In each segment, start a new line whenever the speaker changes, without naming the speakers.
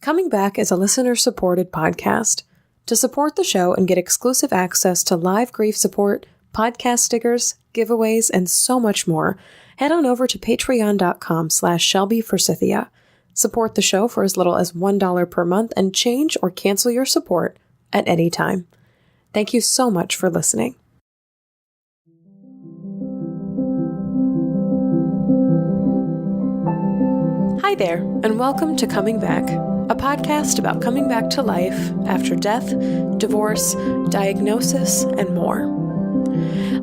Coming Back is a listener-supported podcast. To support the show and get exclusive access to live grief support, podcast stickers, giveaways, and so much more, head on over to patreon.com/ShelbyForsythia. Support the show for as little as $1 per month and change or cancel your support at any time. Thank you so much for listening. Hi there, and welcome to Coming Back, a podcast about coming back to life after death, divorce, diagnosis, and more.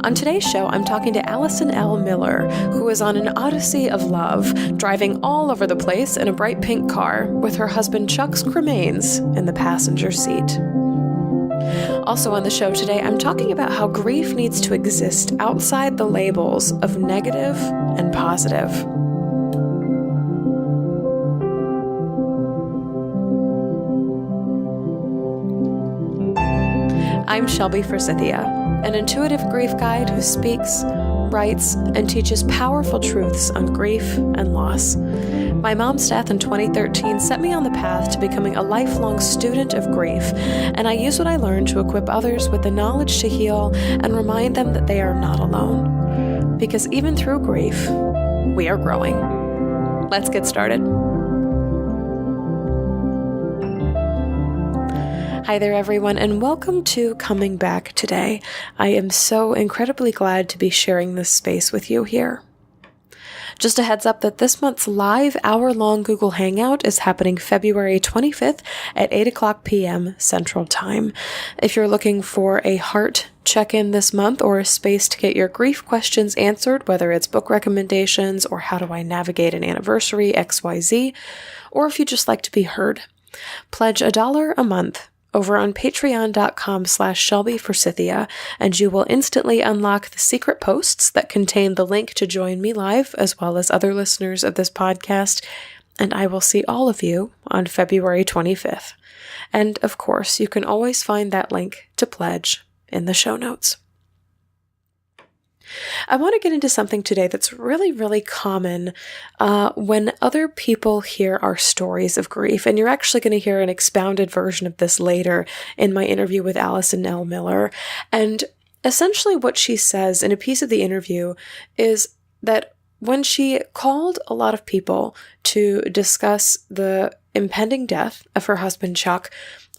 On today's show, I'm talking to Alison L. Miller, who is on an Odyssey of Love, driving all over the place in a bright pink car with her husband Chuck's cremains in the passenger seat. Also on the show today, I'm talking about how grief needs to exist outside the labels of negative and positive. I'm Shelby Forsythia, an intuitive grief guide who speaks, writes, and teaches powerful truths on grief and loss. My mom's death in 2013 set me on the path to becoming a lifelong student of grief, and I use what I learned to equip others with the knowledge to heal and remind them that they are not alone. Because even through grief, we are growing. Let's get started. Hi there, everyone, and welcome to Coming Back today. I am so incredibly glad to be sharing this space with you here. Just a heads up that this month's live hour-long Google Hangout is happening February 25th at 8 o'clock p.m. Central Time. If you're looking for a heart check-in this month or a space to get your grief questions answered, whether it's book recommendations or how do I navigate an anniversary, XYZ, or if you just like to be heard, pledge $1 a month over on patreon.com/ShelbyForsythia, and you will instantly unlock the secret posts that contain the link to join me live, as well as other listeners of this podcast, and I will see all of you on February 25th. And of course, you can always find that link to pledge in the show notes. I want to get into something today that's really, really common when other people hear our stories of grief. And you're actually going to hear an expounded version of this later in my interview with Alison L. Miller. And essentially what she says in a piece of the interview is that when she called a lot of people to discuss the impending death of her husband, Chuck,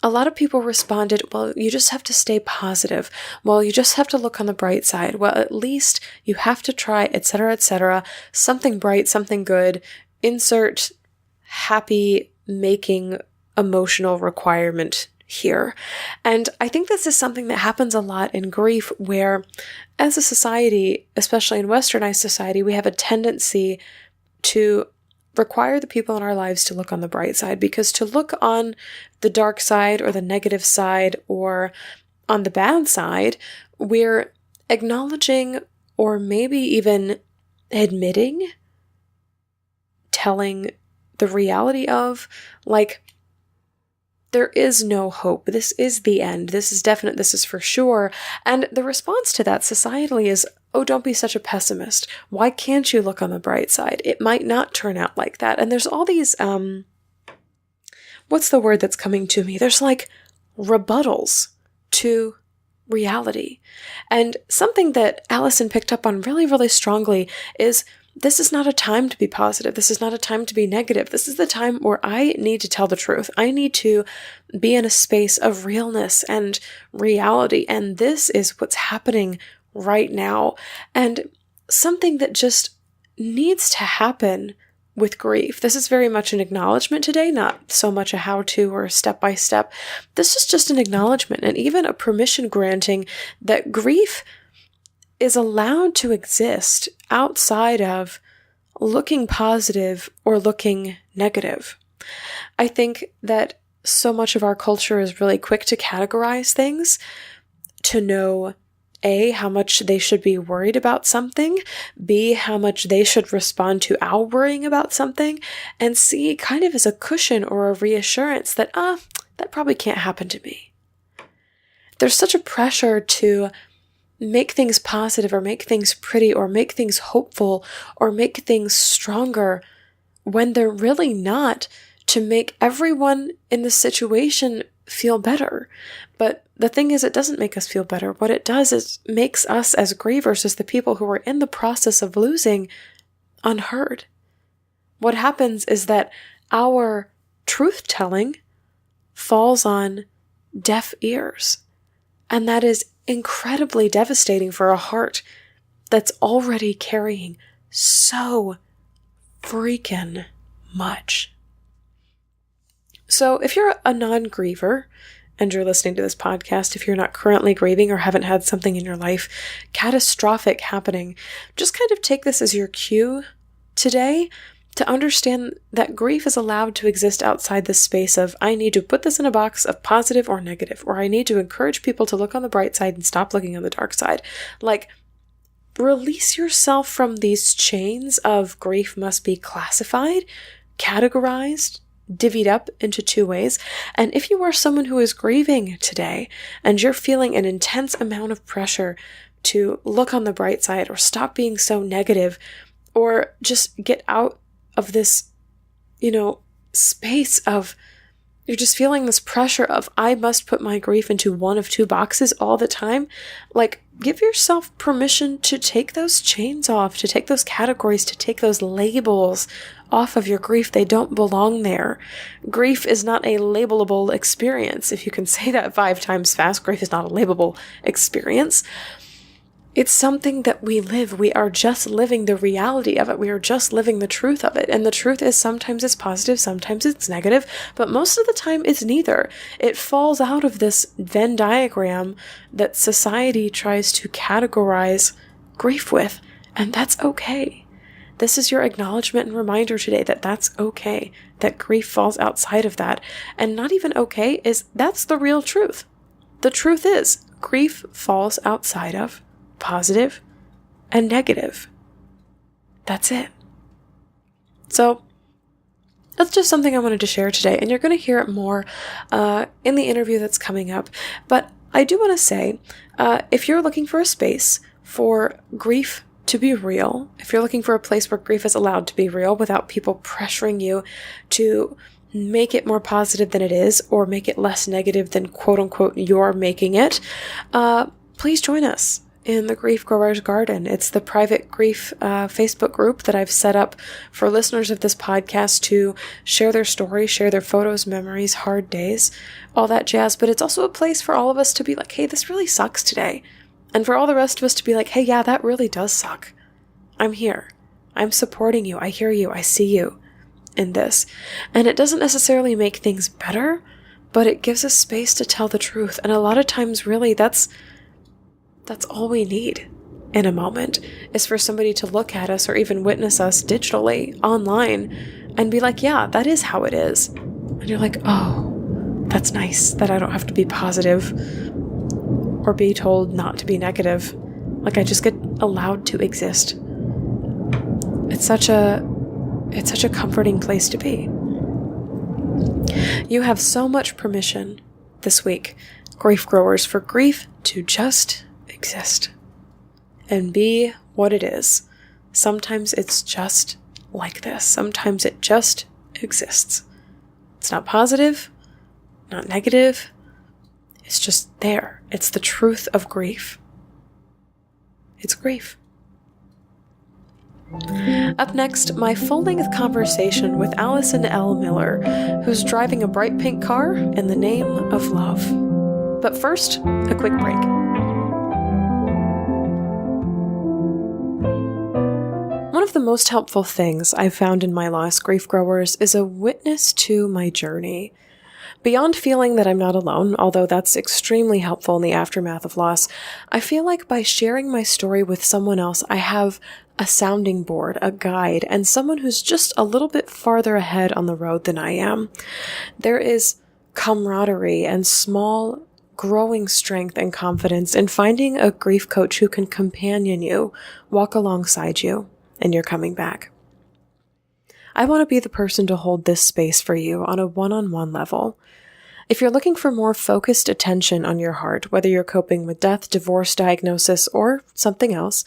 a lot of people responded, well, you just have to stay positive. Well, you just have to look on the bright side. Well, at least you have to try, etc., etc. Something bright, something good. Insert happy making emotional requirement here. And I think this is something that happens a lot in grief, where as a society, especially in westernized society, we have a tendency to require the people in our lives to look on the bright side, because to look on the dark side or the negative side or on the bad side, we're acknowledging or maybe even admitting, telling the reality of, like, there is no hope. This is the end. This is definite. This is for sure. And the response to that societally is, oh, don't be such a pessimist. Why can't you look on the bright side? It might not turn out like that. And there's all these, what's the word that's coming to me? There's like rebuttals to reality. And something that Alison picked up on really, really strongly is, this is not a time to be positive. This is not a time to be negative. This is the time where I need to tell the truth. I need to be in a space of realness and reality. And this is what's happening right now. And something that just needs to happen with grief. This is very much an acknowledgement today, not so much a how-to or a step-by-step. This is just an acknowledgement and even a permission granting that grief is allowed to exist outside of looking positive or looking negative. I think that so much of our culture is really quick to categorize things, to know A, how much they should be worried about something, B, how much they should respond to our worrying about something, and C, kind of as a cushion or a reassurance that, that probably can't happen to me. There's such a pressure to make things positive or make things pretty or make things hopeful or make things stronger when they're really not, to make everyone in the situation feel better. But the thing is, it doesn't make us feel better. What it does is makes us as grievers, as the people who are in the process of losing, unheard. What happens is that our truth-telling falls on deaf ears. And that is incredibly devastating for a heart that's already carrying so freaking much. So if you're a non-griever and you're listening to this podcast, if you're not currently grieving or haven't had something in your life catastrophic happening, just kind of take this as your cue today to understand that grief is allowed to exist outside the space of, I need to put this in a box of positive or negative, or I need to encourage people to look on the bright side and stop looking on the dark side. Like, release yourself from these chains of grief must be classified, categorized, divvied up into two ways. And if you are someone who is grieving today and you're feeling an intense amount of pressure to look on the bright side or stop being so negative or just get out of this, space of you're just feeling this pressure of I must put my grief into one of two boxes all the time, like give yourself permission to take those chains off, to take those categories, to take those labels off of your grief. They don't belong there. Grief is not a labelable experience. If you can say that 5 times fast, grief is not a labelable experience. It's something that we live. We are just living the reality of it. We are just living the truth of it. And the truth is sometimes it's positive, sometimes it's negative, but most of the time it's neither. It falls out of this Venn diagram that society tries to categorize grief with, and that's okay. This is your acknowledgement and reminder today that that's okay, that grief falls outside of that. And not even okay is that's the real truth. The truth is grief falls outside of positive and negative. That's it. So that's just something I wanted to share today, and you're going to hear it more in the interview that's coming up. But I do want to say, if you're looking for a space for grief to be real, if you're looking for a place where grief is allowed to be real without people pressuring you to make it more positive than it is or make it less negative than quote unquote you're making it, please join us in the Grief Growers Garden. It's the private grief Facebook group that I've set up for listeners of this podcast to share their stories, share their photos, memories, hard days, all that jazz. But it's also a place for all of us to be like, hey, this really sucks today. And for all the rest of us to be like, hey, yeah, that really does suck. I'm here. I'm supporting you. I hear you. I see you in this. And it doesn't necessarily make things better, but it gives us space to tell the truth. And a lot of times, really, that's all we need in a moment, is for somebody to look at us or even witness us digitally online and be like, yeah, that is how it is. And you're like, oh, that's nice that I don't have to be positive or be told not to be negative. Like, I just get allowed to exist. It's such a comforting place to be. You have so much permission this week, grief growers, for grief to just exist and be what it is. Sometimes it's just like this. Sometimes it just exists. It's not positive, not negative. It's just there. It's the truth of grief. It's grief. Up next, my full-length conversation with Alison L. Miller, who's driving a bright pink car in the name of love. But first, a quick break. One of the most helpful things I've found in my loss, grief growers, is a witness to my journey. Beyond feeling that I'm not alone, although that's extremely helpful in the aftermath of loss, I feel like by sharing my story with someone else, I have a sounding board, a guide, and someone who's just a little bit farther ahead on the road than I am. There is camaraderie and small, growing strength and confidence in finding a grief coach who can companion you, walk alongside you, and you're coming back. I want to be the person to hold this space for you on a one-on-one level. If you're looking for more focused attention on your heart, whether you're coping with death, divorce, diagnosis, or something else,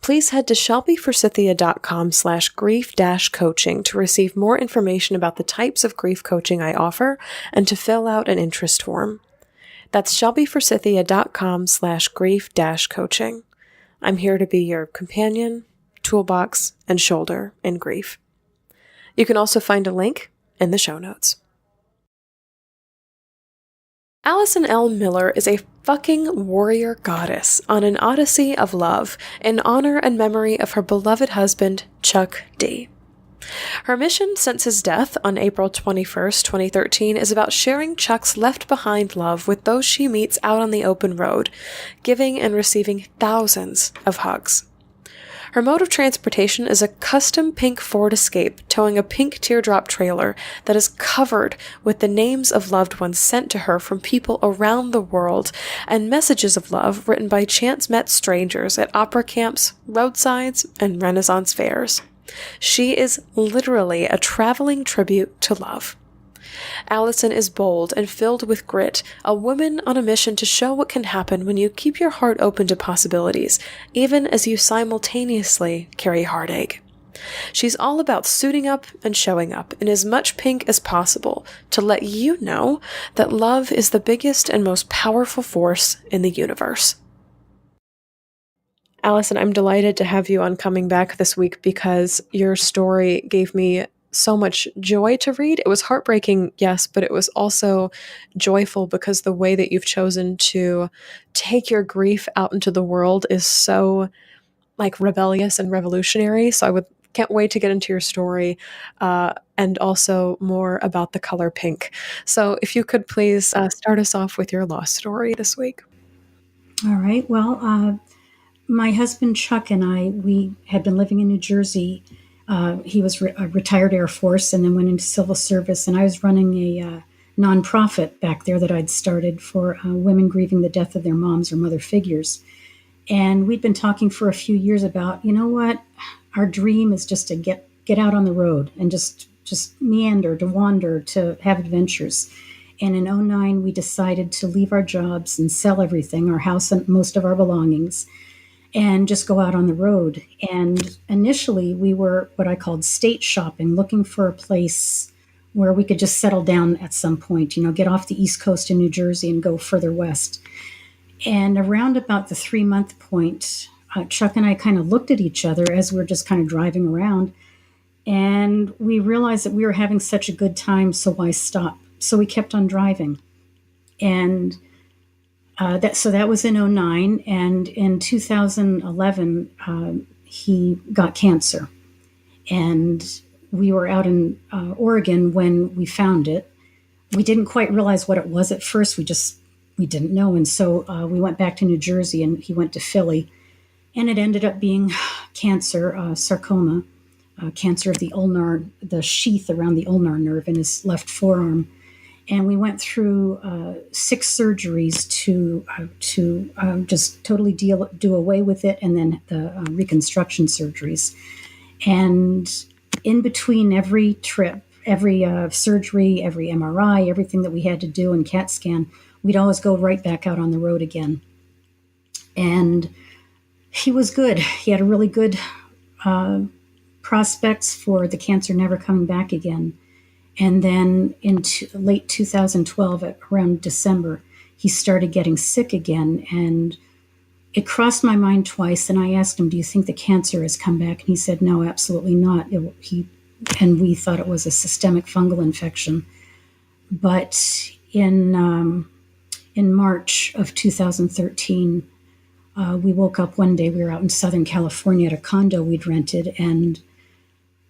please head to shelbyforsythia.com/grief-coaching to receive more information about the types of grief coaching I offer and to fill out an interest form. That's shelbyforsythia.com/grief-coaching. I'm here to be your companion, toolbox, and shoulder in grief. You can also find a link in the show notes. Alison L. Miller is a fucking warrior goddess on an Odyssey of Love in honor and memory of her beloved husband, Chuck D. Her mission since his death on April 21st, 2013 is about sharing Chuck's left-behind love with those she meets out on the open road, giving and receiving thousands of hugs. Her mode of transportation is a custom pink Ford Escape towing a pink teardrop trailer that is covered with the names of loved ones sent to her from people around the world and messages of love written by chance-met strangers at opera camps, roadsides, and Renaissance fairs. She is literally a traveling tribute to love. Alison is bold and filled with grit, a woman on a mission to show what can happen when you keep your heart open to possibilities, even as you simultaneously carry heartache. She's all about suiting up and showing up in as much pink as possible to let you know that love is the biggest and most powerful force in the universe. Alison, I'm delighted to have you on Coming Back this week because your story gave me so much joy to read. It was heartbreaking, yes, but it was also joyful because the way that you've chosen to take your grief out into the world is so rebellious and revolutionary. So can't wait to get into your story and also more about the color pink. So if you could please start us off with your loss story this week.
All right. Well, my husband Chuck and I, we had been living in New Jersey. He was a retired Air Force and then went into civil service. And I was running a nonprofit back there that I'd started for women grieving the death of their moms or mother figures. And we'd been talking for a few years about, you know what, our dream is just to get out on the road and just meander, to wander, to have adventures. And in 2009, we decided to leave our jobs and sell everything, our house and most of our belongings, and just go out on the road. And initially, we were what I called state shopping, looking for a place where we could just settle down at some point, get off the East Coast in New Jersey and go further west. And around about the 3-month point, Chuck and I kind of looked at each other as we were just kind of driving around, and we realized that we were having such a good time, so why stop? So we kept on driving. And that was in 2009, and in 2011, he got cancer. And we were out in Oregon when we found it. We didn't quite realize what it was at first. We didn't know. And so we went back to New Jersey, and he went to Philly. And it ended up being cancer, sarcoma, cancer of the ulnar, the sheath around the ulnar nerve in his left forearm. And we went through 6 surgeries to just totally do away with it, and then the reconstruction surgeries. And in between every trip, every surgery, every MRI, everything that we had to do and CAT scan, we'd always go right back out on the road again. And he was good. He had a really good prospects for the cancer never coming back again. And then in late 2012, around December, he started getting sick again. And it crossed my mind twice. And I asked him, do you think the cancer has come back? And he said, no, absolutely not. And we thought it was a systemic fungal infection. But in March of 2013, we woke up one day. We were out in Southern California at a condo we'd rented, and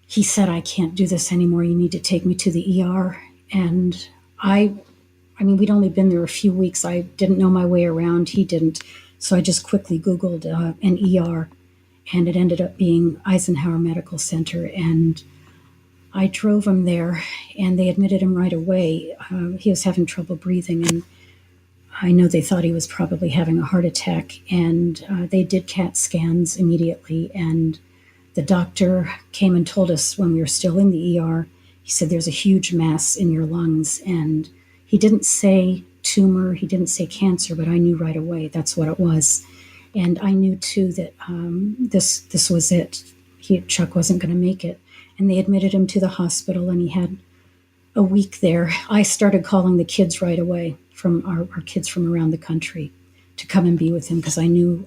he said, I can't do this anymore. You need to take me to the ER. And I mean, we'd only been there a few weeks. I didn't know my way around. He didn't. So I just quickly Googled an ER, and it ended up being Eisenhower Medical Center. And I drove him there, and they admitted him right away. He was having trouble breathing, and I know they thought he was probably having a heart attack. And they did CAT scans immediately, and the doctor came and told us when we were still in the ER, he said, there's a huge mass in your lungs, and He didn't say tumor, he didn't say cancer, but I knew right away that's what it was. And I knew too that this was it. Chuck wasn't going to make it. And they admitted him to the hospital, and he had a week there. I started calling the kids right away, from our kids from around the country, to come and be with him, because I knew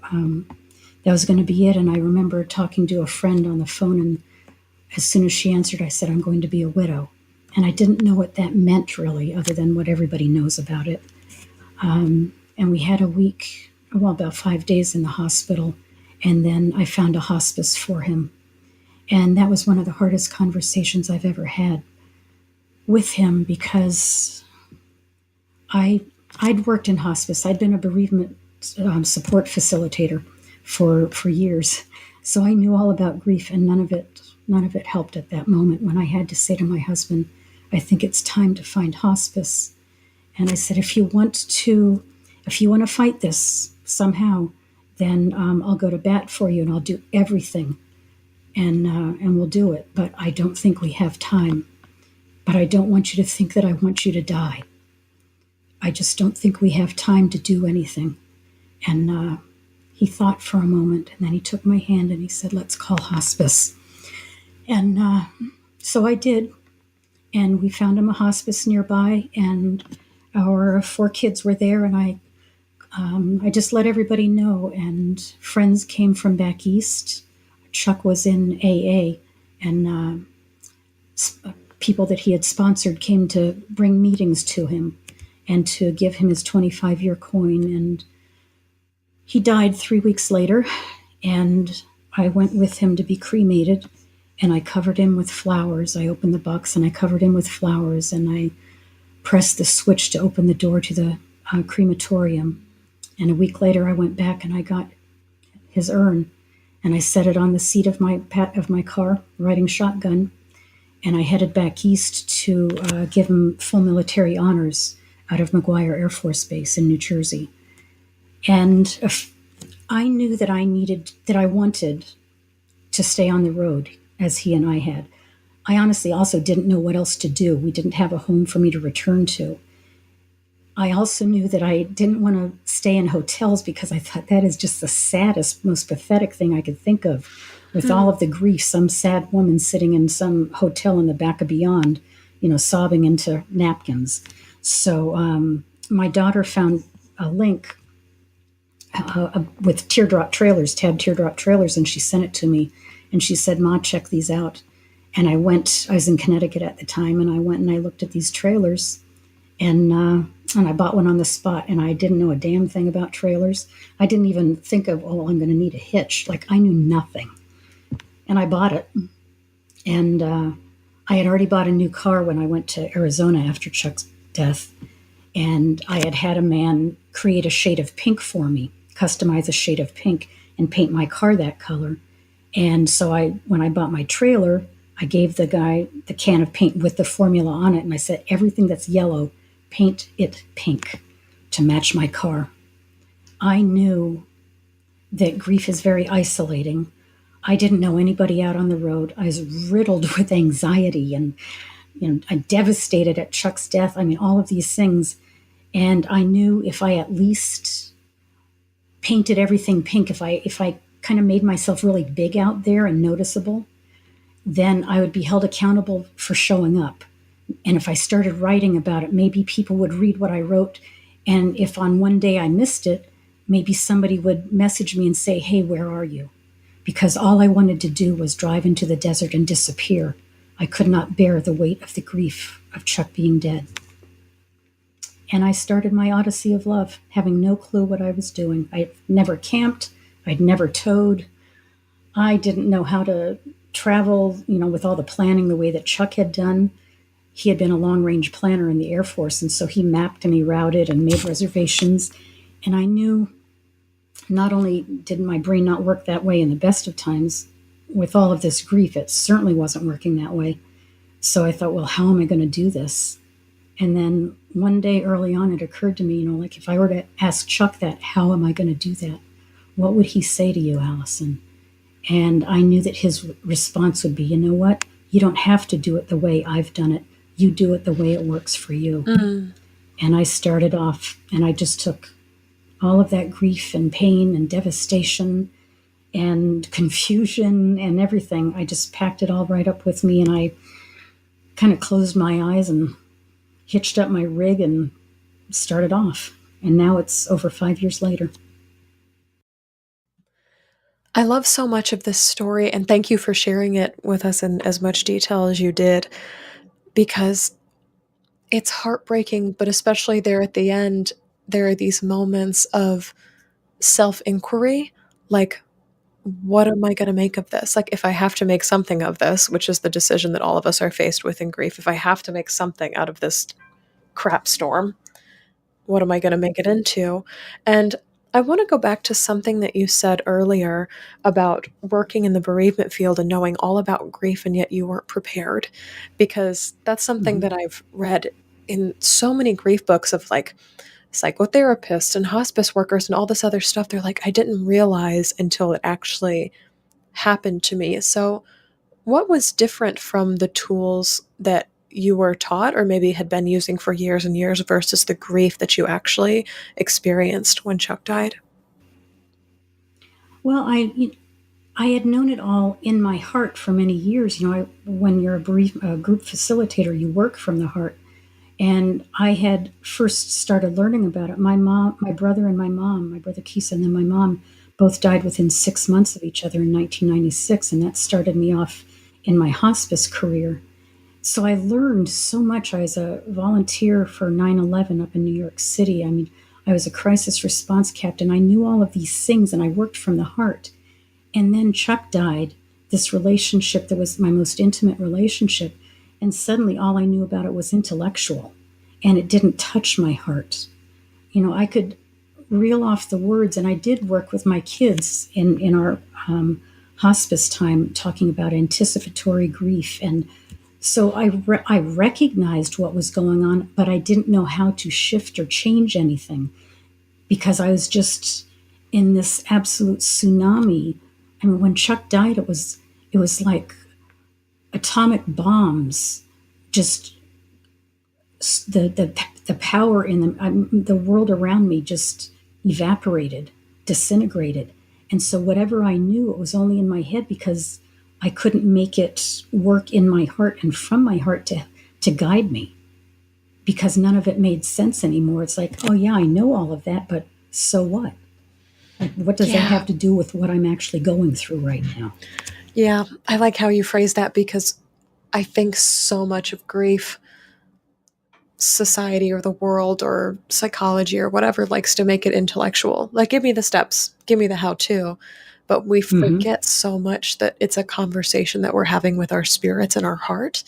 that was going to be it. And I remember talking to a friend on the phone, and as soon as she answered, I said, I'm going to be a widow. And I didn't know what that meant really, other than what everybody knows about it. And we had a week, well, about 5 days in the hospital. And then I found a hospice for him. And that was one of the hardest conversations I've ever had with him, because I'd worked in hospice. I'd been a bereavement support facilitator for years. So I knew all about grief, and none of it helped at that moment when I had to say to my husband, I think it's time to find hospice. And I said, if you want to fight this somehow, then I'll go to bat for you, and I'll do everything, and we'll do it. But I don't think we have time. But I don't want you to think that I want you to die. I just don't think we have time to do anything. And he thought for a moment, and then he took my hand and he said, let's call hospice. And so I did. And we found him a hospice nearby, and our 4 kids were there, and I just let everybody know. And friends came from back east. Chuck was in AA, and people that he had sponsored came to bring meetings to him and to give him his 25-year coin. And he died 3 weeks later, and I went with him to be cremated, and I covered him with flowers. I opened the box and I covered him with flowers, and I pressed the switch to open the door to the crematorium. And a week later, I went back and I got his urn, and I set it on the seat of my car, riding shotgun. And I headed back east to give him full military honors out of McGuire Air Force Base in New Jersey. And I knew that I wanted to stay on the road as he and I had. I honestly also didn't know what else to do. We didn't have a home for me to return to. I also knew that I didn't want to stay in hotels, because I thought that is just the saddest, most pathetic thing I could think of. With all of the grief, some sad woman sitting in some hotel in the back of Beyond, sobbing into napkins. So my daughter found a link with tabbed teardrop trailers, and she sent it to me. And she said, Ma, check these out. And I was in Connecticut at the time, and I went and I looked at these trailers, and I bought one on the spot. And I didn't know a damn thing about trailers. I didn't even think of, I'm going to need a hitch. Like, I knew nothing. And I bought it. And I had already bought a new car when I went to Arizona after Chuck's death. And I had a man create a shade of pink for me, customize a shade of pink, and paint my car that color. And so when I bought my trailer, I gave the guy the can of paint with the formula on it. And I said, everything that's yellow, paint it pink to match my car. I knew that grief is very isolating. I didn't know anybody out on the road. I was riddled with anxiety, and I'm devastated at Chuck's death. I mean, all of these things. And I knew if I at least painted everything pink, if I kind of made myself really big out there and noticeable, then I would be held accountable for showing up. And if I started writing about it, maybe people would read what I wrote. And if on one day I missed it, maybe somebody would message me and say, hey, where are you? Because all I wanted to do was drive into the desert and disappear. I could not bear the weight of the grief of Chuck being dead. And I started my Odyssey of Love, having no clue what I was doing. I'd never camped. I'd never towed. I didn't know how to travel, with all the planning the way that Chuck had done. He had been a long-range planner in the Air Force, and so he mapped and he routed and made reservations. And I knew not only did my brain not work that way in the best of times, with all of this grief, it certainly wasn't working that way. So I thought, well, how am I going to do this? And then one day early on, it occurred to me, like if I were to ask Chuck that, how am I going to do that? What would he say to you, Alison? And I knew that his response would be, you know what? You don't have to do it the way I've done it. You do it the way it works for you. And I started off and I just took all of that grief and pain and devastation and confusion and everything. I just packed it all right up with me, and I kind of closed my eyes and hitched up my rig and started off. And now it's over 5 years later.
I love so much of this story, and thank you for sharing it with us in as much detail as you did, because it's heartbreaking, but especially there at the end, there are these moments of self inquiry, like, what am I going to make of this? Like, if I have to make something of this, which is the decision that all of us are faced with in grief, if I have to make something out of this crap storm, what am I going to make it into? And I want to go back to something that you said earlier about working in the bereavement field and knowing all about grief, and yet you weren't prepared. Because that's something
Mm-hmm.
that I've read in so many grief books of like psychotherapists and hospice workers and all this other stuff. They're like, I didn't realize until it actually happened to me. So, what was different from the tools that you were taught or maybe had been using for years and years versus the grief that you actually experienced when Chuck died?
Well, I had known it all in my heart for many years. When you're a group facilitator, you work from the heart. And I had first started learning about it. My mom, my brother, and my brother Keith, and then my mom both died within 6 months of each other in 1996. And that started me off in my hospice career. So I learned so much. I was a volunteer for 9/11 up in New York City. I mean, I was a crisis response captain. I knew all of these things and I worked from the heart. And then Chuck died, this relationship that was my most intimate relationship. And suddenly all I knew about it was intellectual, and it didn't touch my heart. I could reel off the words, and I did work with my kids in our hospice time talking about anticipatory grief. And so I recognized what was going on, but I didn't know how to shift or change anything because I was just in this absolute tsunami. I mean, when Chuck died, it was like atomic bombs, just the power in them. The world around me just evaporated, disintegrated, and so whatever I knew, it was only in my head because I couldn't make it work in my heart and from my heart to guide me because none of it made sense anymore. It's like, oh yeah, I know all of that, but so what? Like, what does that
Yeah.
have to do with what I'm actually going through right now?
Yeah. I like how you phrase that because I think so much of grief, society or the world or psychology or whatever likes to make it intellectual. Like, give me the steps, give me the how to. But we
Mm-hmm.
forget so much that it's a conversation that we're having with our spirits and our heart.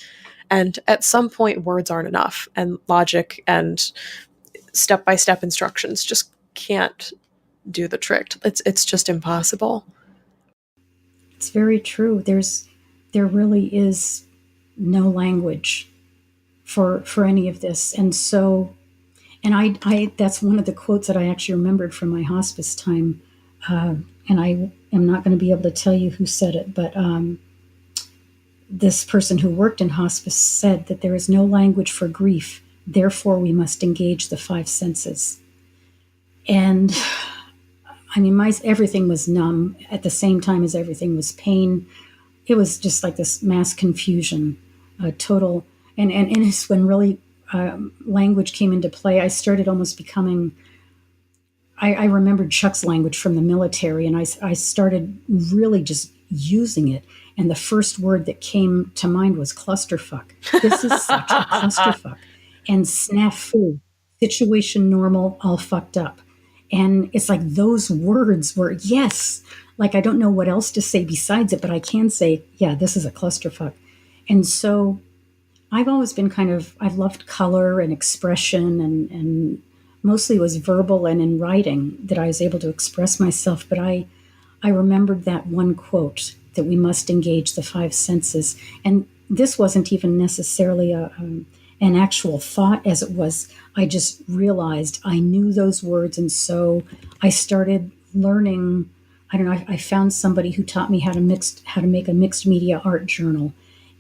And at some point, words aren't enough, and logic and step by step instructions just can't do the trick. It's just impossible.
It's very true. There really is no language for any of this, and so and I that's one of the quotes that I actually remembered from my hospice time, and I am not going to be able to tell you who said it, but this person who worked in hospice said that there is no language for grief, therefore we must engage the five senses. And I mean, my everything was numb at the same time as everything was pain. It was just like this mass confusion, total. And it's when really language came into play. I started almost becoming. I remembered Chuck's language from the military, and I started really just using it. And the first word that came to mind was clusterfuck. This is such a clusterfuck. And snafu, situation normal, all fucked up. And it's like those words were, yes, like I don't know what else to say besides it, but I can say, yeah, this is a clusterfuck. And so I've always been I've loved color and expression, and mostly it was verbal and in writing that I was able to express myself. But I remembered that one quote that we must engage the five senses. And this wasn't even necessarily an actual thought as it was. I just realized I knew those words. And so I started learning. I don't know. I found somebody who taught me how to make a mixed media art journal,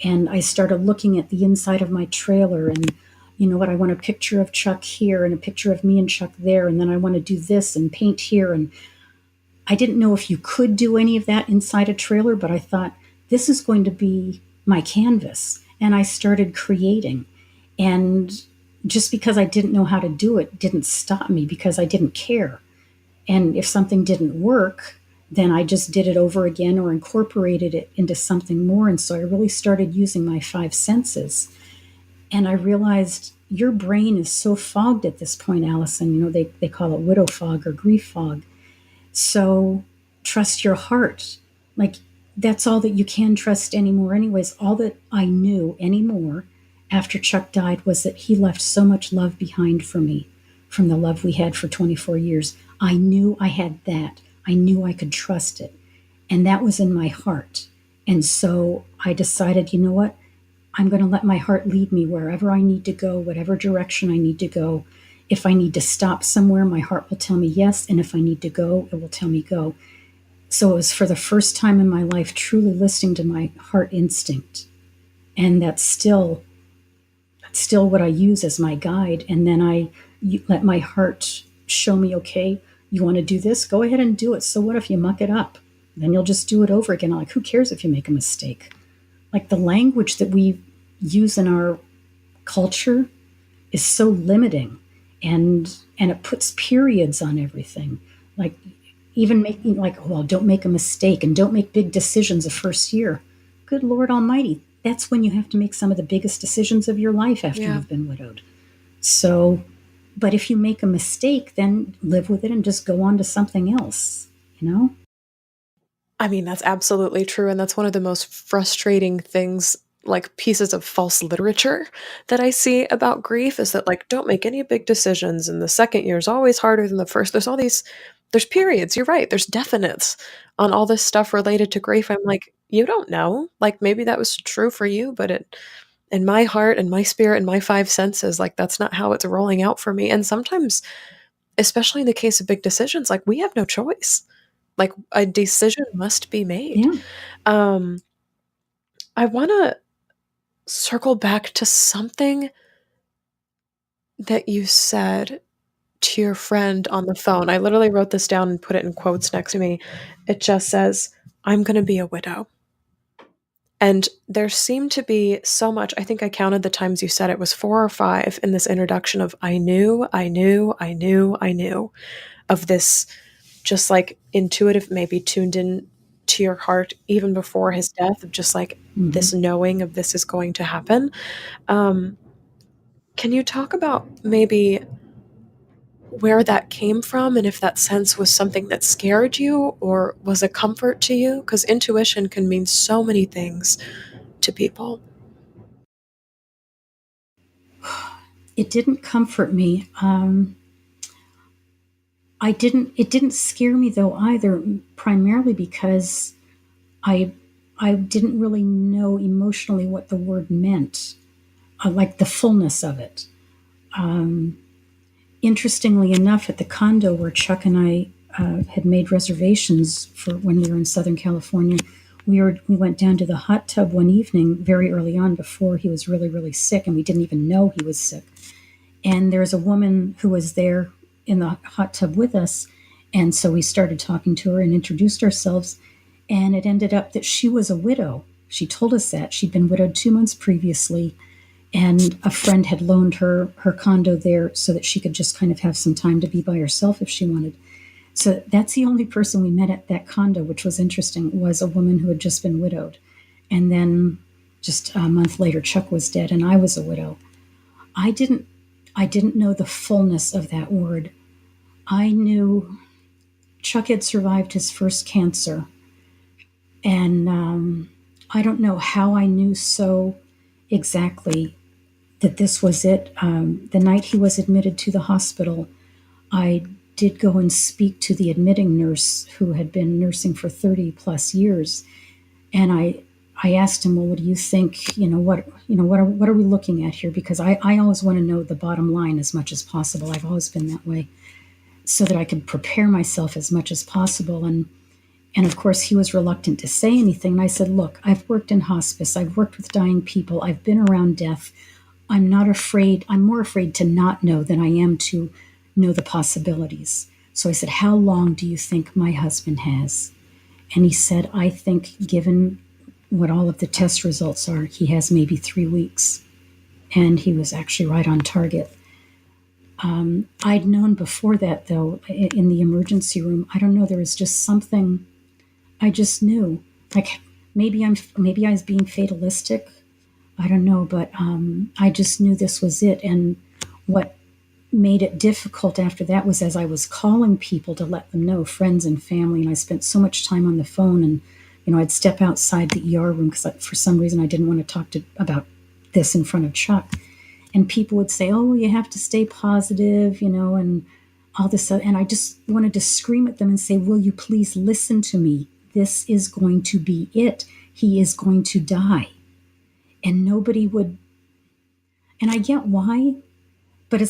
and I started looking at the inside of my trailer and you know what, I want a picture of Chuck here and a picture of me and Chuck there, and then I want to do this and paint here. And I didn't know if you could do any of that inside a trailer, but I thought this is going to be my canvas. And I started creating. And just because I didn't know how to do it didn't stop me, because I didn't care. And if something didn't work, then I just did it over again or incorporated it into something more. And so I really started using my five senses. And I realized your brain is so fogged at this point, Allison. You know, they call it widow fog or grief fog. So trust your heart. Like, that's all that you can trust anymore, anyways. All that I knew anymore after Chuck died was that he left so much love behind for me from the love we had for 24 years. I knew I had that. I knew I could trust it. And that was in my heart. And so I decided, you know what? I'm going to let my heart lead me wherever I need to go, whatever direction I need to go. If I need to stop somewhere, my heart will tell me yes. And if I need to go, it will tell me go. So it was for the first time in my life truly listening to my heart instinct. And that's still what I use as my guide. And then I let my heart show me, okay, you want to do this? Go ahead and do it. So what if you muck it up? Then you'll just do it over again. Like, who cares if you make a mistake? Like, the language that we use in our culture is so limiting, and it puts periods on everything. Like, even making, like, well, don't make a mistake and don't make big decisions the first year. Good Lord Almighty, that's when you have to make some of the biggest decisions of your life after
Yeah.
you've been widowed. So, but if you make a mistake, then live with it and just go on to something else, you know?
I mean, that's absolutely true. And that's one of the most frustrating things, like pieces of false literature that I see about grief, is that, like, don't make any big decisions. And the second year is always harder than the first. There's periods. You're right. There's definites on all this stuff related to grief. I'm like, you don't know. Like, maybe that was true for you, but in my heart and my spirit and my five senses, like, that's not how it's rolling out for me. And sometimes, especially in the case of big decisions, like, we have no choice. Like, a decision must be made.
Yeah.
Um, I want to circle back to something that you said to your friend on the phone. I literally wrote this down and put it in quotes next to me. It just says, I'm going to be a widow. And there seemed to be so much. I think I counted the times you said it was 4 or 5 in this introduction of I knew, of this just like intuitive, maybe tuned in to your heart even before his death, of just like this knowing of this is going to happen. Can you talk about maybe where that came from, and if that sense was something that scared you or was a comfort to you? Because intuition can mean so many things to people.
It didn't comfort me. It didn't scare me though either, primarily because I, I didn't really know emotionally what the word meant, like the fullness of it. Interestingly enough, at the condo where Chuck and I had made reservations for when we were in Southern California, we went down to the hot tub one evening very early on before he was really, really sick, and we didn't even know he was sick. And there was a woman who was there in the hot tub with us, and so we started talking to her and introduced ourselves, and it ended up that she was a widow. She told us that she'd been widowed 2 months previously, and a friend had loaned her condo there so that she could just kind of have some time to be by herself if she wanted. So that's the only person we met at that condo, which was interesting, was a woman who had just been widowed. And then just a month later, Chuck was dead and I was a widow. I didn't know the fullness of that word. I knew Chuck had survived his first cancer. And I don't know how I knew so exactly that this was it. The night he was admitted to the hospital, I did go and speak to the admitting nurse who had been nursing for 30 plus years. And I asked him, well, what do you think? What are we looking at here? Because I always want to know the bottom line as much as possible. I've always been that way, so that I could prepare myself as much as possible. And of course, he was reluctant to say anything. And I said, look, I've worked in hospice. I've worked with dying people. I've been around death. I'm not afraid. I'm more afraid to not know than I am to know the possibilities. So I said, how long do you think my husband has? And he said, I think, given what all of the test results are, he has maybe 3 weeks. And he was actually right on target. I'd known before that, though, in the emergency room. I don't know. There was just something I just knew. Like maybe I was being fatalistic. I don't know, but I just knew this was it. And what made it difficult after that was as I was calling people to let them know, friends and family, and I spent so much time on the phone, and I'd step outside the ER room because for some reason I didn't want to talk about this in front of Chuck. And people would say, "Oh, you have to stay positive," and all this. And I just wanted to scream at them and say, "Will you please listen to me? This is going to be it. He is going to die." And nobody would. And I get why, but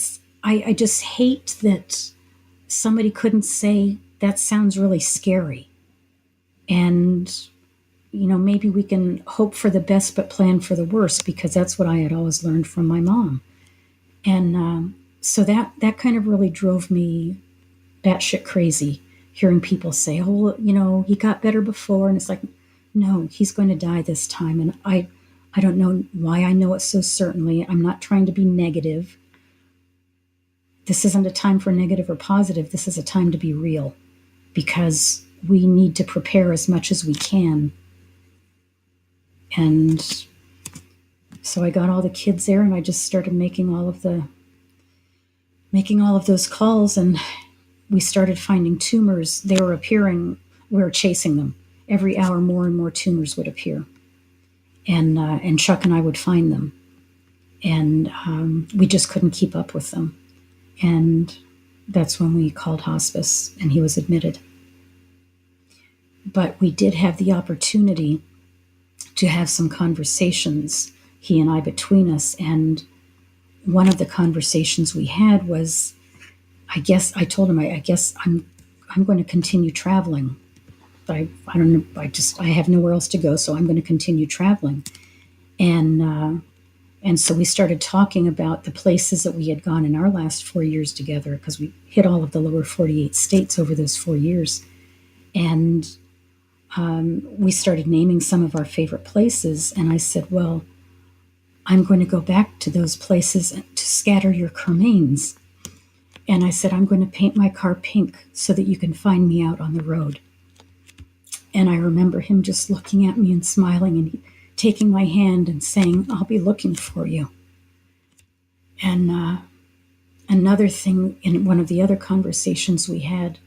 I just hate that somebody couldn't say that sounds really scary. And maybe we can hope for the best but plan for the worst, because that's what I had always learned from my mom. And so that kind of really drove me batshit crazy, hearing people say, "Oh, well, he got better before," and it's like, no, he's going to die this time. And I don't know why I know it so certainly. I'm not trying to be negative. This isn't a time for negative or positive. This is a time to be real, because we need to prepare as much as we can. And so I got all the kids there, and I just started making all of those calls, and we started finding tumors. They were appearing. We were chasing them. Every hour, more and more tumors would appear, and Chuck and I would find them, and we just couldn't keep up with them. And that's when we called hospice, and he was admitted. But we did have the opportunity to have some conversations, he and I, between us. And one of the conversations we had was, I told him, I guess I'm going to continue traveling. I don't know. I have nowhere else to go, so I'm going to continue traveling. And so we started talking about the places that we had gone in our last 4 years together, because we hit all of the lower 48 states over those 4 years. And we started naming some of our favorite places. And I said, well, I'm going to go back to those places to scatter your cremains. And I said, I'm going to paint my car pink so that you can find me out on the road. And I remember him just looking at me and smiling and taking my hand and saying, I'll be looking for you. And another thing, in one of the other conversations we had,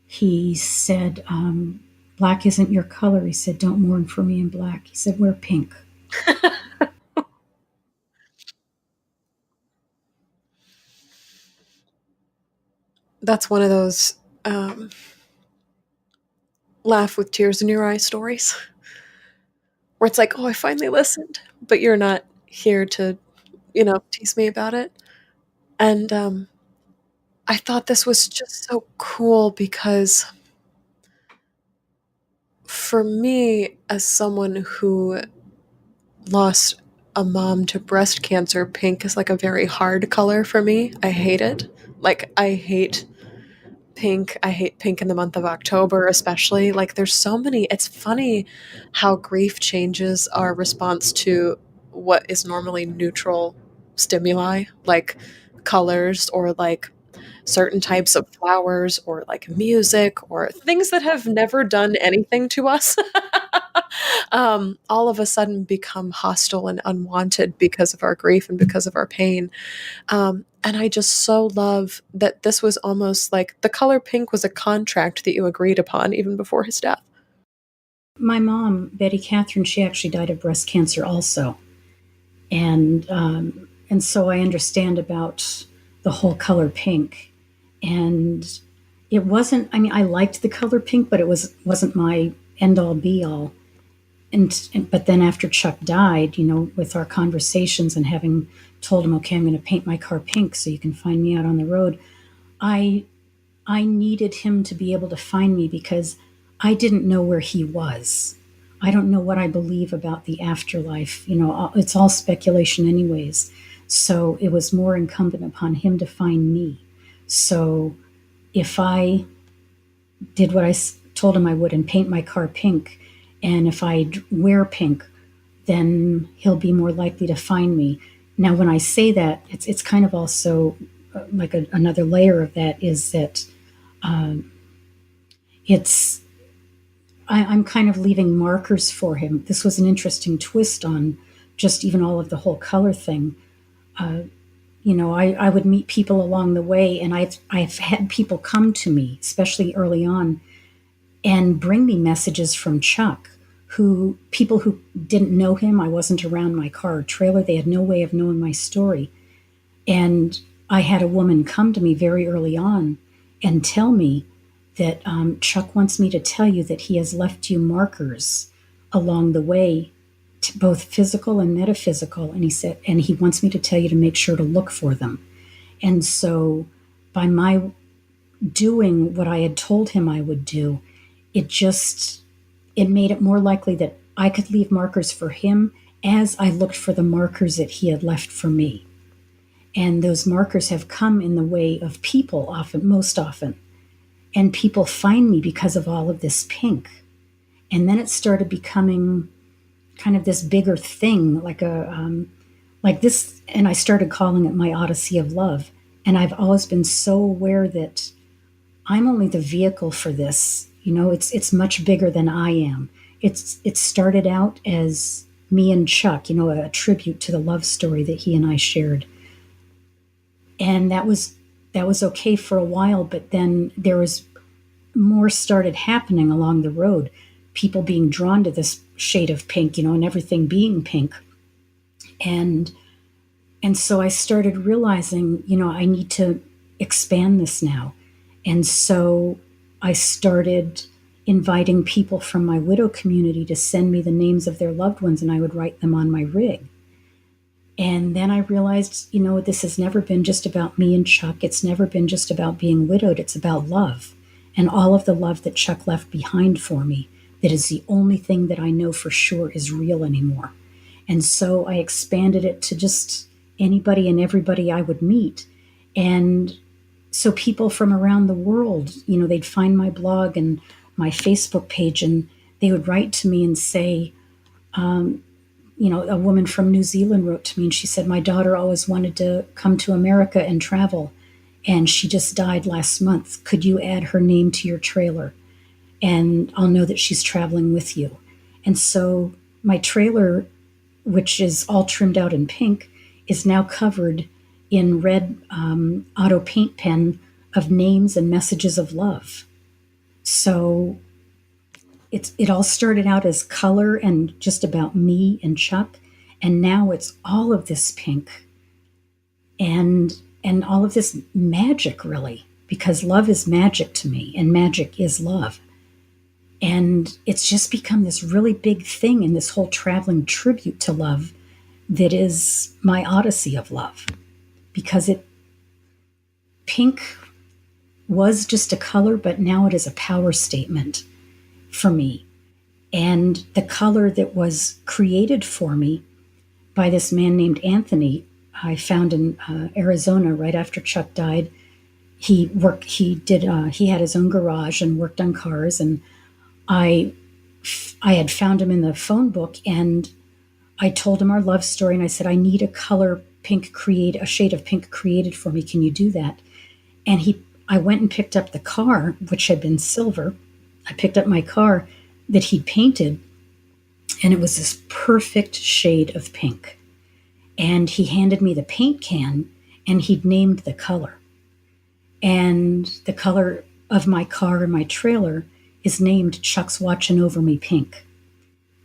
he said, black isn't your color. He said, don't mourn for me in black. He said, wear pink.
That's one of those laugh with tears in your eyes stories where it's like, oh, I finally listened, but you're not here to, tease me about it. And I thought this was just so cool because for me, as someone who lost a mom to breast cancer, pink is like a very hard color for me. I hate it. Like, I hate pink. I hate pink in the month of October, especially. Like, there's so many. It's funny how grief changes our response to what is normally neutral stimuli, like colors or like certain types of flowers or like music or things that have never done anything to us. All of a sudden become hostile and unwanted because of our grief and because of our pain. And I just so love that this was almost like the color pink was a contract that you agreed upon even before his death.
My mom, Betty Catherine, she actually died of breast cancer also. And so I understand about the whole color pink. And it wasn't, I mean, I liked the color pink, but it wasn't my end all be all. But then after Chuck died, with our conversations and having told him, okay, I'm going to paint my car pink so you can find me out on the road, I needed him to be able to find me, because I didn't know where he was. I don't know what I believe about the afterlife. It's all speculation anyways. So it was more incumbent upon him to find me. So if I did what I told him I would and paint my car pink, and if I wear pink, then he'll be more likely to find me. Now, when I say that, it's kind of also like another layer of that is that it's I'm kind of leaving markers for him. This was an interesting twist on just even all of the whole color thing. I would meet people along the way, and I've had people come to me, especially early on, and bring me messages from Chuck, who people who didn't know him. I wasn't around my car or trailer. They had no way of knowing my story. And I had a woman come to me very early on and tell me that Chuck wants me to tell you that he has left you markers along the way, both physical and metaphysical. And he said, and he wants me to tell you to make sure to look for them. And so by my doing what I had told him I would do, it made it more likely that I could leave markers for him as I looked for the markers that he had left for me. And those markers have come in the way of people most often. And people find me because of all of this pink. And then it started becoming kind of this bigger thing, like this, and I started calling it my Odyssey of Love. And I've always been so aware that I'm only the vehicle for this. It's much bigger than I am. It started out as me and Chuck, a tribute to the love story that he and I shared. And that was okay for a while, but then there was more started happening along the road. People being drawn to this shade of pink, and everything being pink. And so I started realizing, I need to expand this now. And so I started inviting people from my widow community to send me the names of their loved ones, and I would write them on my rig. And then I realized, this has never been just about me and Chuck. It's never been just about being widowed. It's about love and all of the love that Chuck left behind for me. That is the only thing that I know for sure is real anymore. And so I expanded it to just anybody and everybody I would meet. And so people from around the world, they'd find my blog and my Facebook page, and they would write to me and say, a woman from New Zealand wrote to me and she said, my daughter always wanted to come to America and travel, and she just died last month. Could you add her name to your trailer? And I'll know that she's traveling with you. And so my trailer, which is all trimmed out in pink, is now covered in red auto paint pen of names and messages of love. So it all started out as color and just about me and Chuck, and now it's all of this pink and all of this magic, really, because love is magic to me, and magic is love. And it's just become this really big thing in this whole traveling tribute to love that is my Odyssey of Love, because pink was just a color, but now it is a power statement for me. And the color that was created for me by this man named Anthony, I found in Arizona right after Chuck died. He had his own garage and worked on cars, and I had found him in the phone book, and I told him our love story, and I said, I need a color pink a shade of pink created for me. Can you do that? And I went and picked up the car, which had been silver. I picked up my car that he'd painted, and it was this perfect shade of pink. And he handed me the paint can, and he'd named the color. And the color of my car and my trailer is named Chuck's Watching Over Me Pink.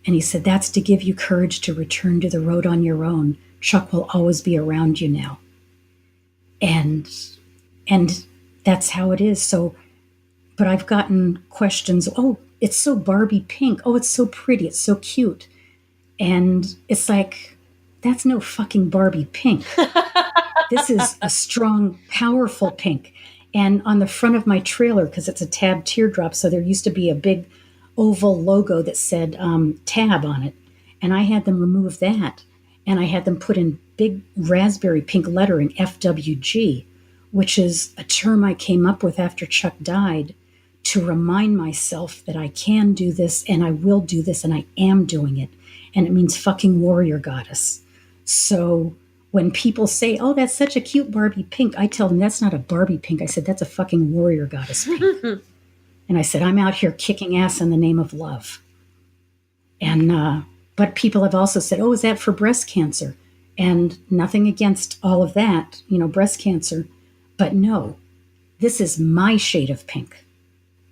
And he said, that's to give you courage to return to the road on your own. Chuck will always be around you now. And that's how it is. So, but I've gotten questions, oh, it's so Barbie pink. Oh, it's so pretty. It's so cute. And it's like, that's no fucking Barbie pink. This is a strong, powerful pink. And on the front of my trailer, because it's a tab teardrop, so there used to be a big oval logo that said tab on it. And I had them remove that. And I had them put in big raspberry pink lettering, FWG, which is a term I came up with after Chuck died to remind myself that I can do this and I will do this and I am doing it. And it means fucking warrior goddess. So when people say, oh, that's such a cute Barbie pink, I tell them that's not a Barbie pink. I said, that's a fucking warrior goddess pink. And I said, I'm out here kicking ass in the name of love. And, but people have also said, oh, is that for breast cancer? And nothing against all of that, breast cancer. But no, this is my shade of pink.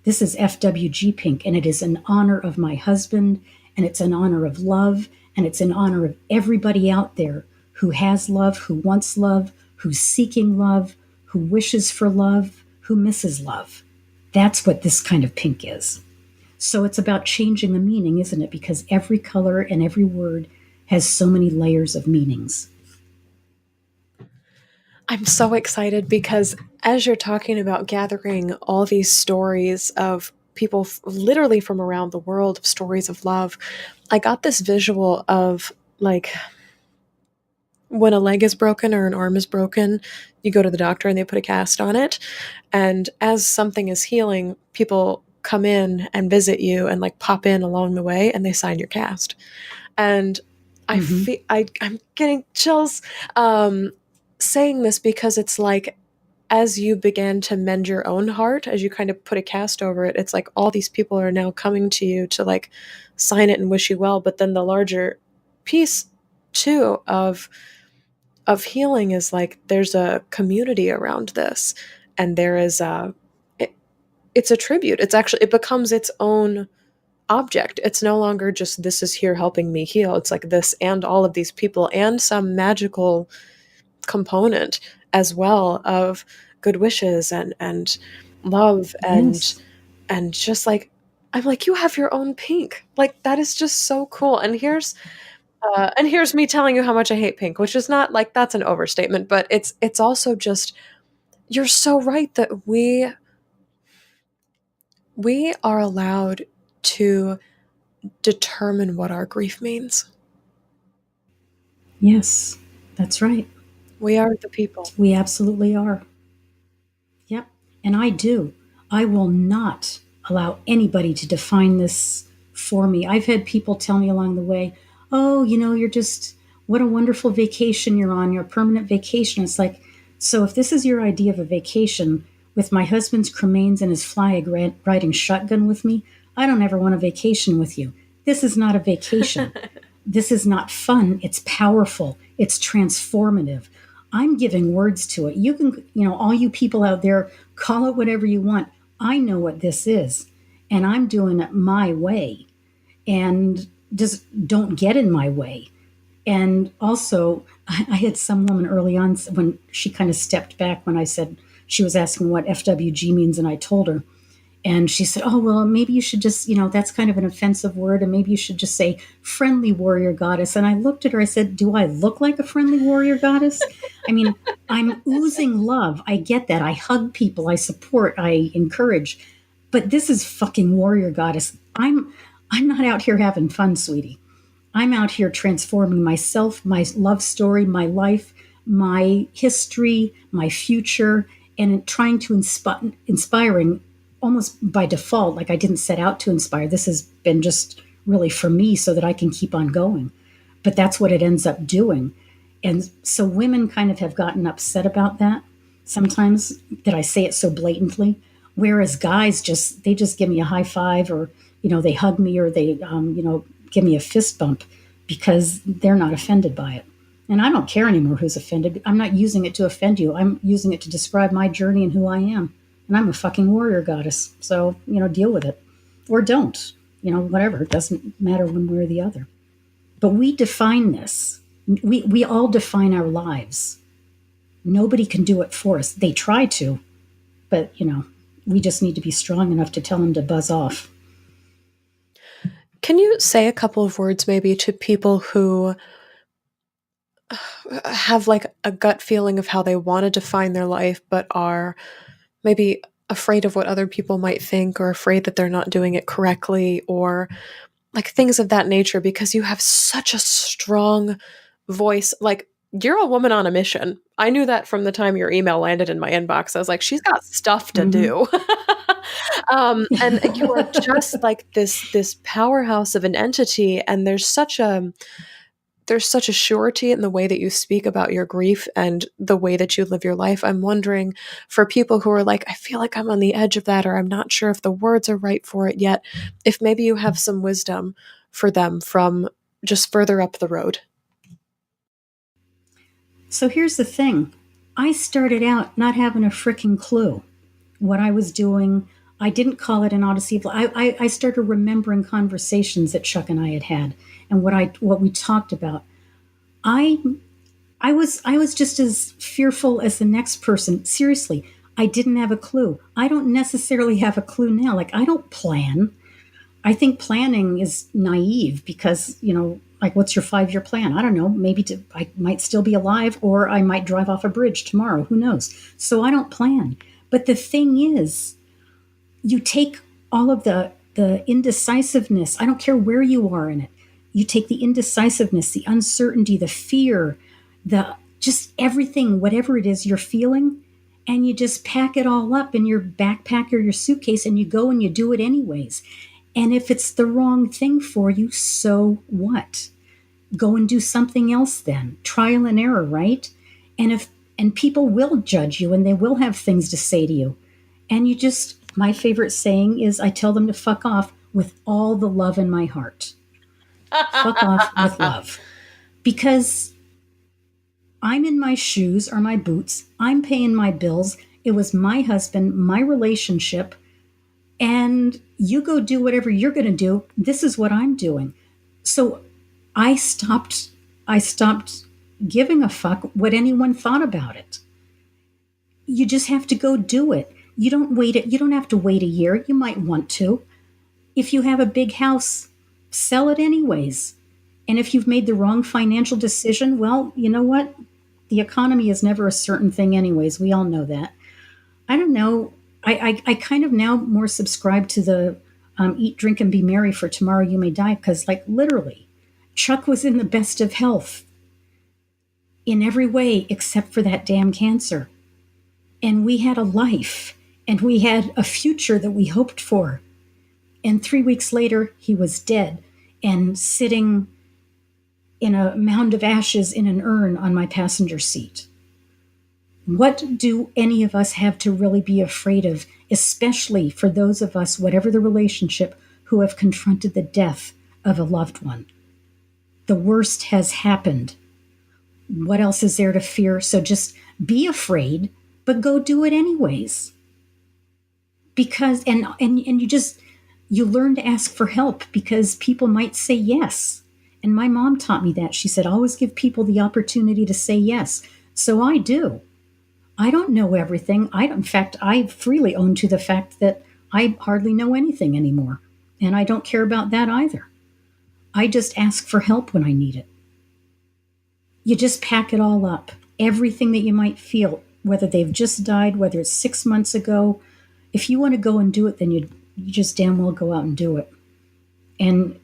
This is FWG pink, and it is in honor of my husband, and it's in honor of love, and it's in honor of everybody out there who has love, who wants love, who's seeking love, who wishes for love, who misses love. That's what this kind of pink is. So it's about changing the meaning, isn't it? Because every color and every word has so many layers of meanings.
I'm so excited because as you're talking about gathering all these stories of people literally from around the world, of stories of love, I got this visual of like when a leg is broken or an arm is broken, you go to the doctor and they put a cast on it. And as something is healing, people come in and visit you and like pop in along the way and they sign your cast. And I'm getting chills saying this because it's like as you began to mend your own heart, as you kind of put a cast over it, it's like all these people are now coming to you to like sign it and wish you well. But then the larger piece too of healing is like there's a community around this, and there is it's a tribute. It's actually it becomes its own object. It's no longer just this is here helping me heal. It's like this and all of these people and some magical component as well of good wishes and love
Yes.
and just like I'm like you have your own pink. Like that is just so cool. And here's me telling you how much I hate pink, which is not like that's an overstatement, but it's also just you're so right that we are allowed to determine what our grief means.
Yes, that's right.
We are the people.
We absolutely are. Yep. And I do. I will not allow anybody to define this for me. I've had people tell me along the way, oh, you're just, what a wonderful vacation you're on, your permanent vacation. It's like, so if this is your idea of a vacation with my husband's cremains and his flag riding shotgun with me, I don't ever want a vacation with you. This is not a vacation. This is not fun. It's powerful. It's transformative. I'm giving words to it. You can, all you people out there, call it whatever you want. I know what this is, and I'm doing it my way. And just don't get in my way. And also, I had some woman early on when she kind of stepped back when I said she was asking what FWG means, and I told her. And she said, oh, well, maybe you should just, that's kind of an offensive word. And maybe you should just say friendly warrior goddess. And I looked at her, I said, do I look like a friendly warrior goddess? I mean, I'm oozing love. I get that. I hug people. I support. I encourage. But this is fucking warrior goddess. I'm not out here having fun, sweetie. I'm out here transforming myself, my love story, my life, my history, my future, and trying to inspiring almost by default, like I didn't set out to inspire. This has been just really for me so that I can keep on going. But that's what it ends up doing. And so women kind of have gotten upset about that sometimes, that I say it so blatantly. Whereas guys they just give me a high five, or, they hug me, or they, give me a fist bump because they're not offended by it. And I don't care anymore who's offended. I'm not using it to offend you. I'm using it to describe my journey and who I am. And I'm a fucking warrior goddess. So, deal with it. Or don't. Whatever. It doesn't matter one way or the other. But we define this. We all define our lives. Nobody can do it for us. They try to, but, we just need to be strong enough to tell them to buzz off.
Can you say a couple of words maybe to people who have like a gut feeling of how they want to define their life, but are maybe afraid of what other people might think, or afraid that they're not doing it correctly, or like things of that nature, because you have such a strong voice. Like You're a woman on a mission. I knew that from the time your email landed in my inbox. I was like, she's got stuff to
Mm-hmm.
do. And you are just like this powerhouse of an entity, and there's such a surety in the way that you speak about your grief and the way that you live your life. I'm wondering, for people who are like, I feel like I'm on the edge of that, or I'm not sure if the words are right for it yet, if maybe you have some wisdom for them from just further up the road.
So here's the thing. I started out not having a freaking clue what I was doing. I didn't call it an Odyssey of Love. I started remembering conversations that Chuck and I had had and what we talked about. I I was just as fearful as the next person. Seriously, I didn't have a clue. I don't necessarily have a clue now. Like I don't plan. I think planning is naive because, like what's your 5-year plan? I don't know. I might still be alive or I might drive off a bridge tomorrow. Who knows? So I don't plan. But the thing is, you take all of the indecisiveness. I don't care where you are in it. You take the indecisiveness, the uncertainty, the fear, the just everything, whatever it is you're feeling, and you just pack it all up in your backpack or your suitcase and you go and you do it anyways. And if it's the wrong thing for you, so what? Go and do something else then. Trial and error, right? And people will judge you and they will have things to say to you. And you just my favorite saying is I tell them to fuck off with all the love in my heart. Fuck off with love. Because I'm in my shoes or my boots. I'm paying my bills. It was my husband, my relationship. And you go do whatever you're going to do. This is what I'm doing. So I stopped giving a fuck what anyone thought about it. You just have to go do it. You don't have to wait a year. You might want to. If you have a big house, sell it anyways. And if you've made the wrong financial decision, well, you know what? The economy is never a certain thing anyways. We all know that. I don't know. I kind of now more subscribe to the eat, drink, and be merry for tomorrow you may die because, like, literally, Chuck was in the best of health in every way except for that damn cancer. And we had a life and we had a future that we hoped for. And 3 weeks later, he was dead and sitting in a mound of ashes in an urn on my passenger seat. What do any of us have to really be afraid of, especially for those of us, whatever the relationship, who have confronted the death of a loved one? The worst has happened. What else is there to fear? So just be afraid, but go do it anyways. Because, and you learn to ask for help because people might say yes. And my mom taught me that. She said, always give people the opportunity to say yes. So I do. I don't know everything. In fact, I freely own to the fact that I hardly know anything anymore. And I don't care about that either. I just ask for help when I need it. You just pack it all up. Everything that you might feel, whether they've just died, whether it's 6 months ago. If you want to go and do it, then you just damn well go out and do it. And,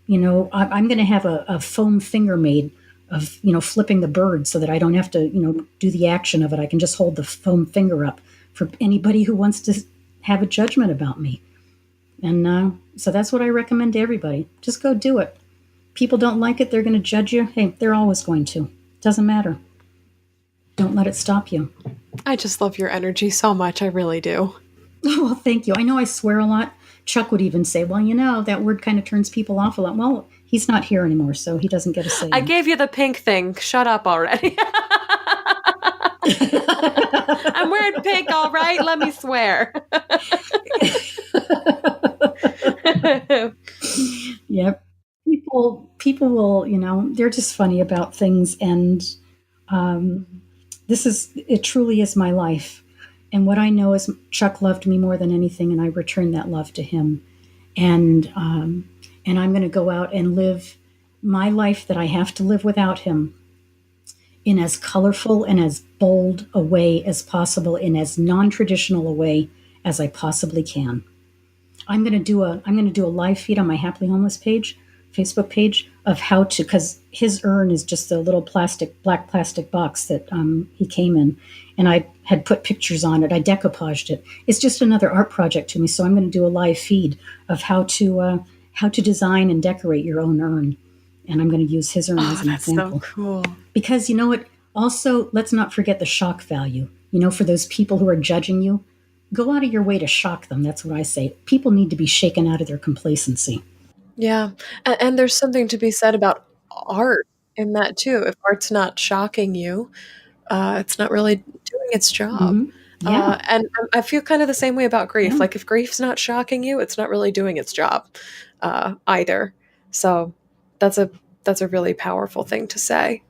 I'm going to have a foam finger made of, flipping the bird so that I don't have to, do the action of it. I can just hold the foam finger up for anybody who wants to have a judgment about me. And so that's what I recommend to everybody. Just go do it. People don't like it. They're going to judge you. Hey, they're always going to. Doesn't matter. Don't let it stop you.
I just love your energy so much. I really do.
Oh, well, thank you. I know I swear a lot. Chuck would even say, well, that word kind of turns people off a lot. Well, he's not here anymore, so he doesn't get a say.
I gave you the pink thing. Shut up already. I'm wearing pink, all right? Let me swear.
Yep. People will, they're just funny about things. And it truly is my life. And what I know is Chuck loved me more than anything, and I returned that love to him. And I'm going to go out and live my life that I have to live without him in as colorful and as bold a way as possible, in as non-traditional a way as I possibly can. I'm going to do a live feed on my Happily Homeless page Facebook page of how to, because his urn is just a little black plastic box that he came in, and I had put pictures on it. I decoupaged it. It's just another art project to me. So I'm going to do a live feed of how to design and decorate your own urn, and I'm going to use his urn
Oh,
as an
that's so
example.
cool.
Because you know what? Also, let's not forget the shock value. For those people who are judging you, go out of your way to shock them. That's what I say. People need to be shaken out of their complacency.
Yeah. And there's something to be said about art in that too. If art's not shocking you, it's not really doing its job.
Hmm. Yeah,
And I feel kind of the same way about grief.
yeah.
Like if grief's not shocking you, it's not really doing its job either. So that's a really powerful thing to say.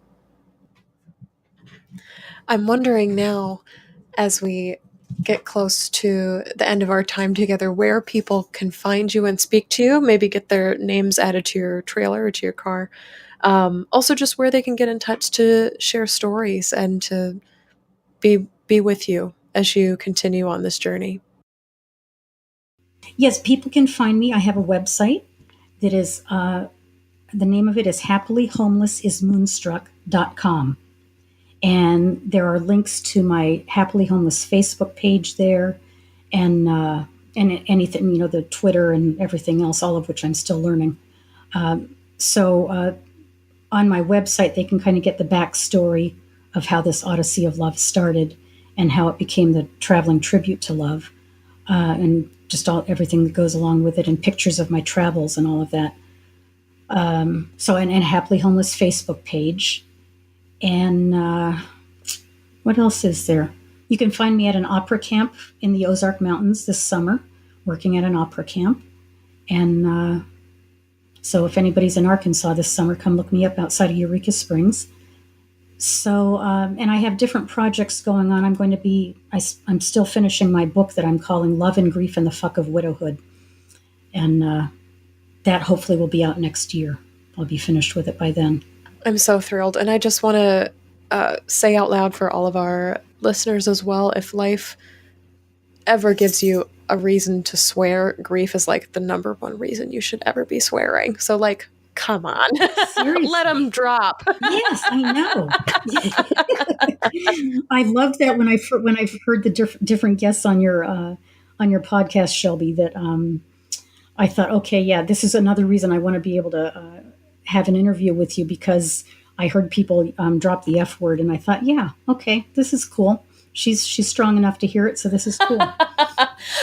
I'm wondering now, as we get close to the end of our time together, where people can find you and speak to you, maybe get their names added to your trailer or to your car. Also, just where they can get in touch to share stories and to be with you as you continue on this journey.
Yes, people can find me. I have a website that is, the name of it is happilyhomelessismoonstruck.com. And there are links to my Happily Homeless Facebook page there, and anything, the Twitter and everything else, all of which I'm still learning. So on my website, they can kind of get the backstory of how this Odyssey of Love started and how it became the traveling tribute to love, and just everything that goes along with it, and pictures of my travels and all of that. So, and Happily Homeless Facebook page. And what else is there? You can find me at an opera camp in the Ozark Mountains this summer, working at an opera camp. And so if anybody's in Arkansas this summer, come look me up outside of Eureka Springs. So, and I have different projects going on. I'm still finishing my book that I'm calling Love and Grief and the Fuck of Widowhood. And that hopefully will be out next year. I'll be finished with it by then.
I'm so thrilled. And I just want to say out loud for all of our listeners as well, if life ever gives you a reason to swear, grief is like the number one reason you should ever be swearing. So like, come on, let them drop.
Yes, I know. I loved that when I've heard the different guests on your podcast, Shelby. That I thought, okay, yeah, this is another reason I want to be able to have an interview with you, because I heard people drop the F word, and I thought, yeah, okay, this is cool. She's strong enough to hear it, so this is cool.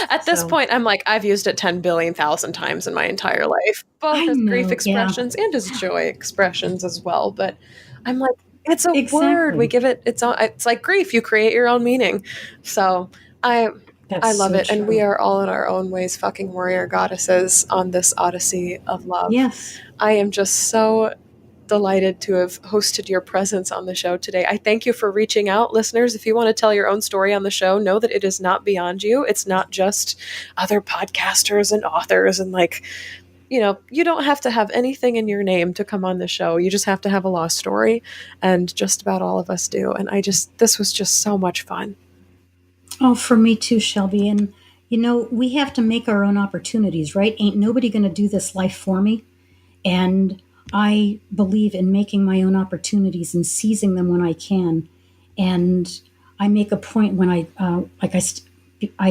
At this point, I'm like, I've used it 10 billion thousand times in my entire life, both as grief expressions and as joy expressions as well. But I'm like, it's a word. We give it its own. It's like grief. You create your own meaning. So I love it. True. And we are all in our own ways fucking warrior goddesses on this Odyssey of Love.
Yes.
I am just so delighted to have hosted your presence on the show today. I thank you for reaching out, listeners. If you want to tell your own story on the show, know that it is not beyond you. It's not just other podcasters and authors and you don't have to have anything in your name to come on the show. You just have to have a lost story, and just about all of us do. And this was just so much fun.
Oh, for me too, Shelby. And we have to make our own opportunities, right? Ain't nobody going to do this life for me. And I believe in making my own opportunities and seizing them when I can. And I make a point when I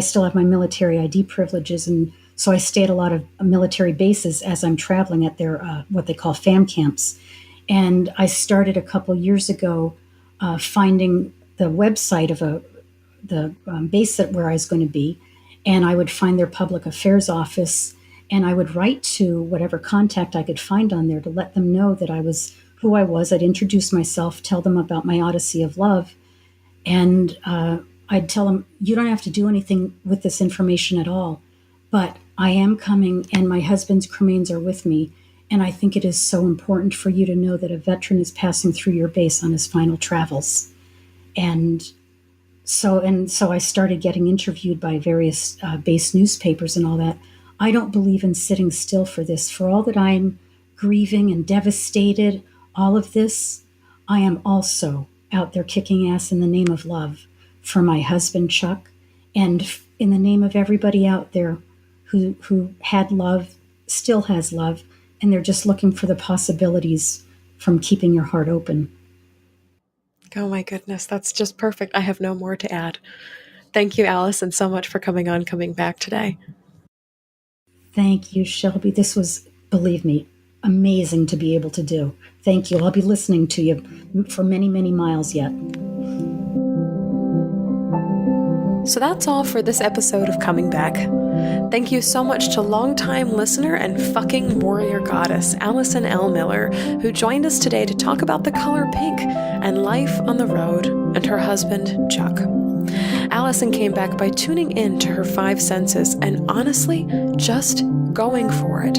still have my military ID privileges, and so I stay at a lot of military bases as I'm traveling at their what they call fam camps. And I started a couple years ago finding the website of the base where I was going to be, and I would find their public affairs office. And I would write to whatever contact I could find on there to let them know that I was who I was. I'd introduce myself, tell them about my Odyssey of Love. And I'd tell them, you don't have to do anything with this information at all. But I am coming, and my husband's cremains are with me. And I think it is so important for you to know that a veteran is passing through your base on his final travels. And so I started getting interviewed by various base newspapers and all that. I don't believe in sitting still for this. For all that I'm grieving and devastated, all of this, I am also out there kicking ass in the name of love for my husband, Chuck, and in the name of everybody out there who had love, still has love, and they're just looking for the possibilities from keeping your heart open.
Oh my goodness, that's just perfect. I have no more to add. Thank you, Alison, so much for coming back today.
Thank you, Shelby. This was, believe me, amazing to be able to do. Thank you. I'll be listening to you for many, many miles yet.
So that's all for this episode of Coming Back. Thank you so much to longtime listener and fucking warrior goddess Alison L. Miller, who joined us today to talk about the color pink and life on the road, and her husband, Chuck. Alison came back by tuning in to her five senses and honestly just going for it.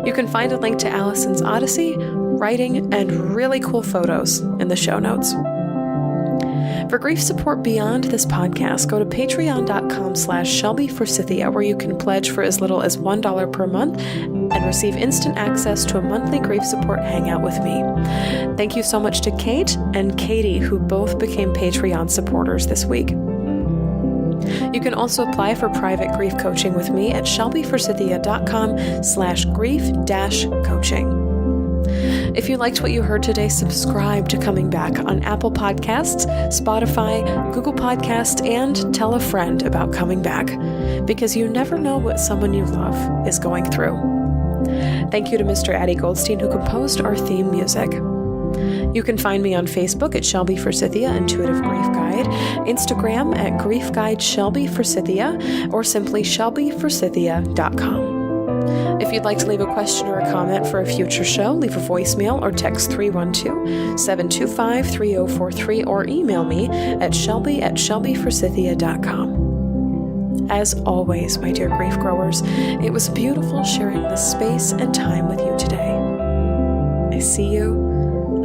You can find a link to Alison's Odyssey, writing, and really cool photos in the show notes. For grief support beyond this podcast, go to patreon.com/ShelbyForsythia, where you can pledge for as little as $1 per month and receive instant access to a monthly grief support hangout with me. Thank you so much to Kate and Katie, who both became Patreon supporters this week. You can also apply for private grief coaching with me at shelbyforsythia.com/grief-coaching. If you liked what you heard today, subscribe to Coming Back on Apple Podcasts, Spotify, Google Podcasts, and tell a friend about Coming Back, because you never know what someone you love is going through. Thank you to Mr. Addie Goldstein, who composed our theme music. You can find me on Facebook at Shelby Forsythia Intuitive Grief Guide, Instagram at Grief Guide Shelby Forsythia, or simply shelbyforsythia.com. If you'd like to leave a question or a comment for a future show, leave a voicemail or text 312-725-3043 or email me at shelby@shelbyforsythia.com. As always, my dear grief growers, it was beautiful sharing this space and time with you today. I see you,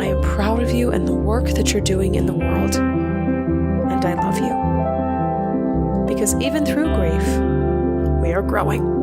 I am proud of you and the work that you're doing in the world, and I love you. Because even through grief, we are growing.